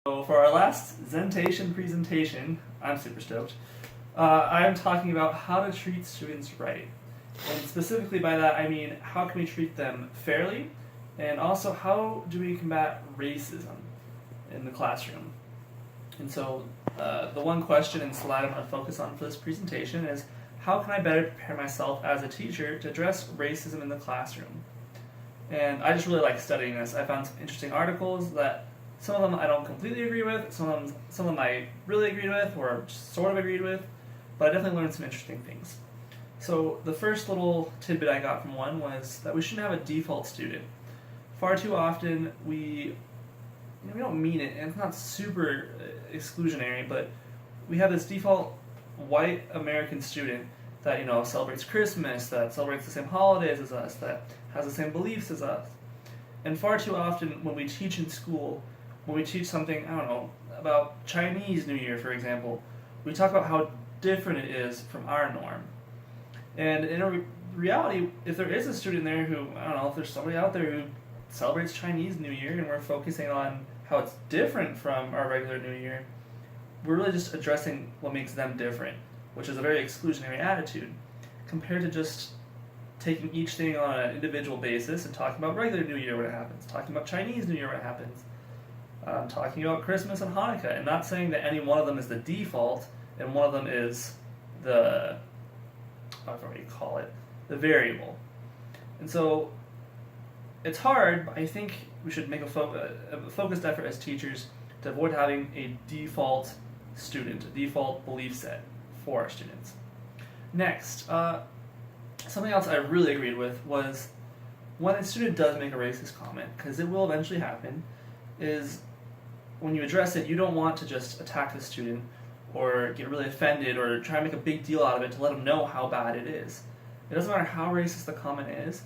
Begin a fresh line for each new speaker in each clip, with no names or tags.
So for our last zentation presentation, I'm super stoked. I'm talking about how to treat students right. And specifically by that, I mean how can we treat them fairly, and also how do we combat racism in the classroom. And so the one question and slide I'm going to focus on for this presentation is how can I better prepare myself as a teacher to address racism in the classroom? And I just really like studying this. I found some interesting articles that some of them I don't completely agree with, some of them I really agreed with or sort of agreed with, but I definitely learned some interesting things. So the first little tidbit I got from one was that we shouldn't have a default student. Far too often we don't mean it, and it's not super exclusionary, but we have this default white American student that celebrates Christmas, that celebrates the same holidays as us, that has the same beliefs as us. And far too often when we teach in school, when we teach something, I don't know, about Chinese New Year, for example, we talk about how different it is from our norm. And in reality, if there is a student there who, I don't know, if there's somebody out there who celebrates Chinese New Year and we're focusing on how it's different from our regular New Year, we're really just addressing what makes them different, which is a very exclusionary attitude, compared to just taking each thing on an individual basis and talking about regular New Year when it happens, talking about Chinese New Year when it happens, talking about Christmas and Hanukkah, and not saying that any one of them is the default and one of them is the, I don't know what you call it, the variable. And so it's hard, but I think we should make a focused effort as teachers to avoid having a default student, a default belief set for our students. Next, something else I really agreed with was when a student does make a racist comment, because it will eventually happen, is when you address it, you don't want to just attack the student or get really offended or try to make a big deal out of it to let them know how bad it is. It doesn't matter how racist the comment is,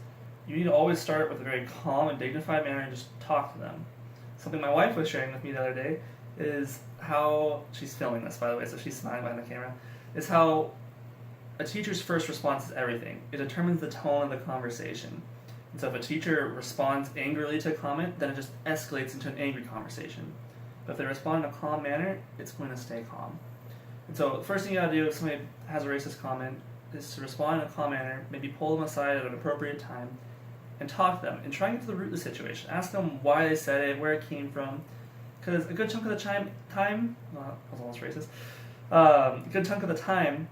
you need to always start with a very calm and dignified manner and just talk to them. Something my wife was sharing with me the other day is how, she's filming this by the way, so she's smiling behind the camera, is how a teacher's first response is everything. It determines the tone of the conversation. And so if a teacher responds angrily to a comment, then it just escalates into an angry conversation. But if they respond in a calm manner, it's going to stay calm. And so the first thing you gotta do if somebody has a racist comment is to respond in a calm manner, maybe pull them aside at an appropriate time, and talk to them, and try and get to the root of the situation. Ask them why they said it, where it came from, because a good chunk of the time, well, I was almost racist, a good chunk of the time,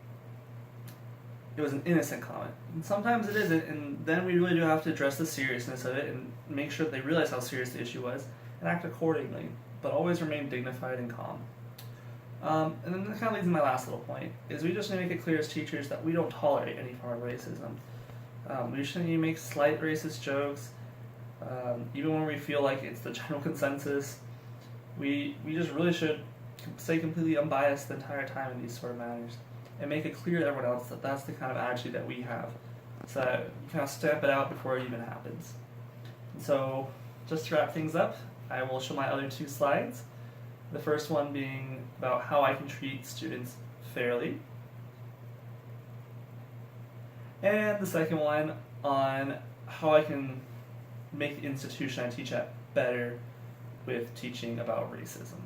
it was an innocent comment. And sometimes it isn't, and then we really do have to address the seriousness of it and make sure that they realize how serious the issue was and act accordingly, but always remain dignified and calm. And then that kind of leads to my last little point, is we just need to make it clear as teachers that we don't tolerate any form of racism. We shouldn't even make slight racist jokes, even when we feel like it's the general consensus. We just really should stay completely unbiased the entire time in these sort of matters, and make it clear to everyone else that that's the kind of attitude that we have, so that you kind of stamp it out before it even happens. And so, just to wrap things up, I will show my other two slides. The first one being about how I can treat students fairly, and the second one on how I can make the institution I teach at better with teaching about racism.